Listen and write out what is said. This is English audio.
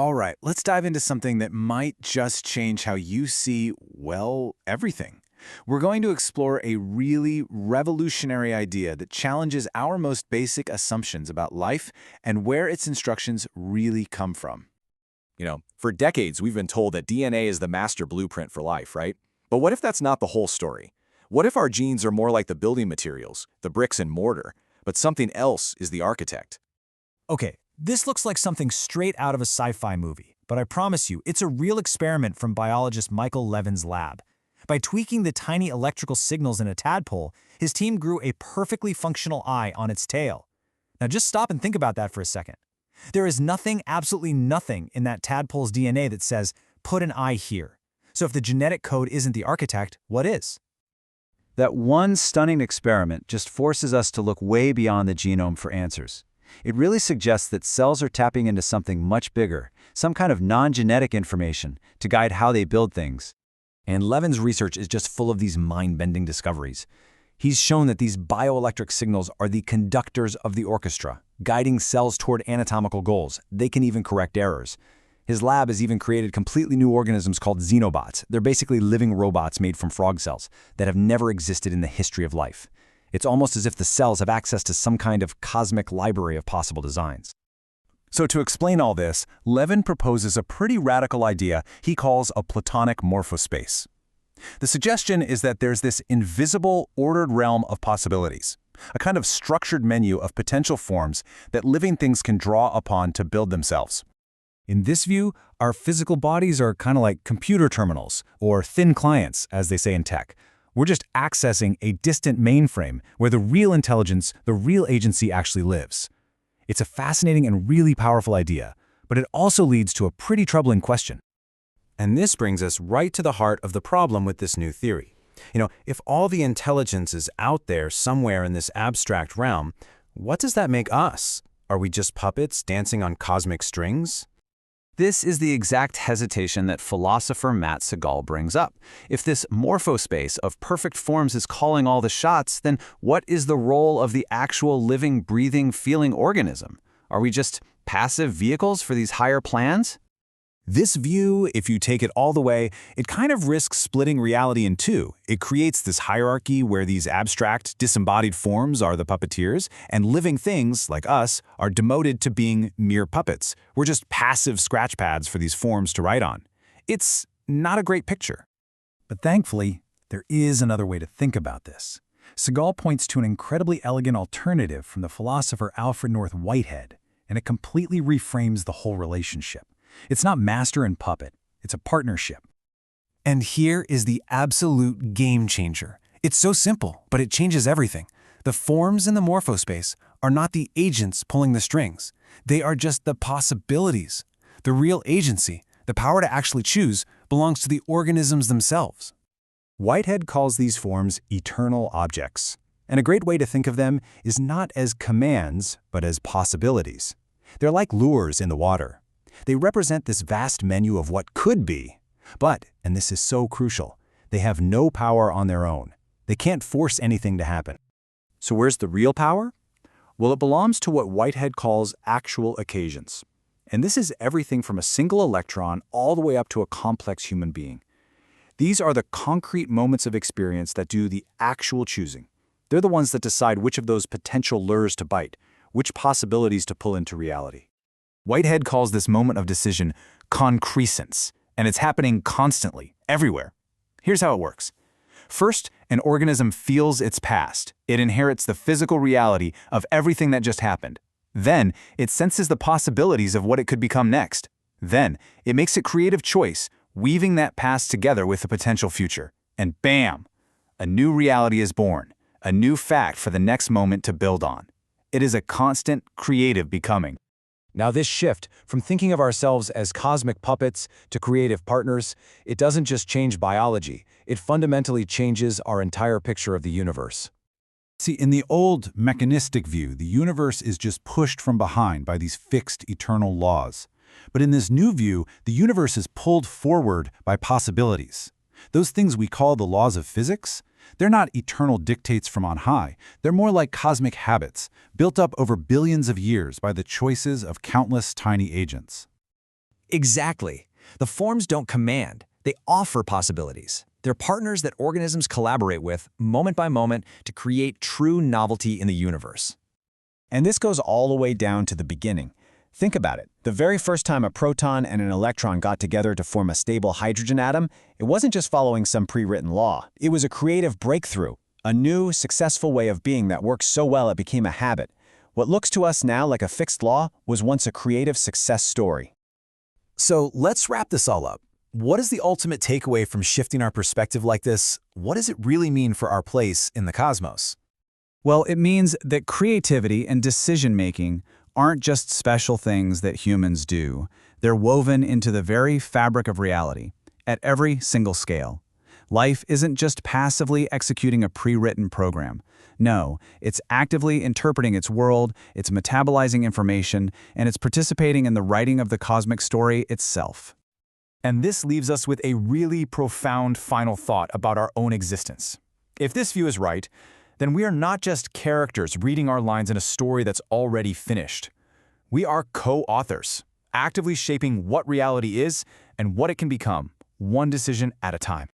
All right, let's dive into something that might just change how you see, well, everything. We're going to explore a really revolutionary idea that challenges our most basic assumptions about life and where its instructions really come from. For decades, we've been told that DNA is the master blueprint for life, right? But what if that's not the whole story? What if our genes are more like the building materials, the bricks and mortar, but something else is the architect? Okay, this looks like something straight out of a sci-fi movie, but I promise you, it's a real experiment from biologist Michael Levin's lab. By tweaking the tiny electrical signals in a tadpole, his team grew a perfectly functional eye on its tail. Now just stop and think about that for a second. There is nothing, absolutely nothing, in that tadpole's DNA that says, put an eye here. So if the genetic code isn't the architect, what is? That one stunning experiment just forces us to look way beyond the genome for answers. It really suggests that cells are tapping into something much bigger, some kind of non-genetic information to guide how they build things. And Levin's research is just full of these mind-bending discoveries. He's shown that these bioelectric signals are the conductors of the orchestra, guiding cells toward anatomical goals. They can even correct errors. His lab has even created completely new organisms called xenobots. They're basically living robots made from frog cells that have never existed in the history of life. It's almost as if the cells have access to some kind of cosmic library of possible designs. So to explain all this, Levin proposes a pretty radical idea he calls a Platonic morphospace. The suggestion is that there's this invisible, ordered realm of possibilities, a kind of structured menu of potential forms that living things can draw upon to build themselves. In this view, our physical bodies are kind of like computer terminals, or thin clients, as they say in tech. We're just accessing a distant mainframe where the real intelligence, the real agency actually lives. It's a fascinating and really powerful idea, but it also leads to a pretty troubling question. And this brings us right to the heart of the problem with this new theory. If all the intelligence is out there somewhere in this abstract realm, what does that make us? Are we just puppets dancing on cosmic strings? This is the exact hesitation that philosopher Matt Segall brings up. If this morphospace of perfect forms is calling all the shots, then what is the role of the actual living, breathing, feeling organism? Are we just passive vehicles for these higher plans? This view, if you take it all the way, it kind of risks splitting reality in two. It creates this hierarchy where these abstract, disembodied forms are the puppeteers, and living things, like us, are demoted to being mere puppets. We're just passive scratch pads for these forms to write on. It's not a great picture. But thankfully, there is another way to think about this. Segall points to an incredibly elegant alternative from the philosopher Alfred North Whitehead, and it completely reframes the whole relationship. It's not master and puppet, it's a partnership. And here is the absolute game changer. It's so simple, but it changes everything. The forms in the morphospace are not the agents pulling the strings. They are just the possibilities. The real agency, the power to actually choose, belongs to the organisms themselves. Whitehead calls these forms eternal objects. And a great way to think of them is not as commands, but as possibilities. They're like lures in the water. They represent this vast menu of what could be. But, and this is so crucial, they have no power on their own. They can't force anything to happen. So where's the real power? Well, it belongs to what Whitehead calls actual occasions. And this is everything from a single electron all the way up to a complex human being. These are the concrete moments of experience that do the actual choosing. They're the ones that decide which of those potential lures to bite, which possibilities to pull into reality. Whitehead calls this moment of decision concrescence, and it's happening constantly, everywhere. Here's how it works. First, an organism feels its past. It inherits the physical reality of everything that just happened. Then, it senses the possibilities of what it could become next. Then, it makes a creative choice, weaving that past together with the potential future. And bam! A new reality is born, a new fact for the next moment to build on. It is a constant, creative becoming. Now this shift from thinking of ourselves as cosmic puppets to creative partners, it doesn't just change biology, it fundamentally changes our entire picture of the universe. See, in the old mechanistic view, the universe is just pushed from behind by these fixed eternal laws. But in this new view, the universe is pulled forward by possibilities. Those things we call the laws of physics, they're not eternal dictates from on high. They're more like cosmic habits, built up over billions of years by the choices of countless tiny agents. Exactly. The forms don't command, they offer possibilities. They're partners that organisms collaborate with, moment by moment, to create true novelty in the universe. And this goes all the way down to the beginning. Think about it. The very first time a proton and an electron got together to form a stable hydrogen atom, it wasn't just following some pre-written law. It was a creative breakthrough, a new, successful way of being that worked so well it became a habit. What looks to us now like a fixed law was once a creative success story. So let's wrap this all up. What is the ultimate takeaway from shifting our perspective like this? What does it really mean for our place in the cosmos? Well, it means that creativity and decision-making aren't just special things that humans do. They're woven into the very fabric of reality, at every single scale. Life isn't just passively executing a pre-written program. No, it's actively interpreting its world, it's metabolizing information, and it's participating in the writing of the cosmic story itself. And this leaves us with a really profound final thought about our own existence. If this view is right, then we are not just characters reading our lines in a story that's already finished. We are co-authors, actively shaping what reality is and what it can become, one decision at a time.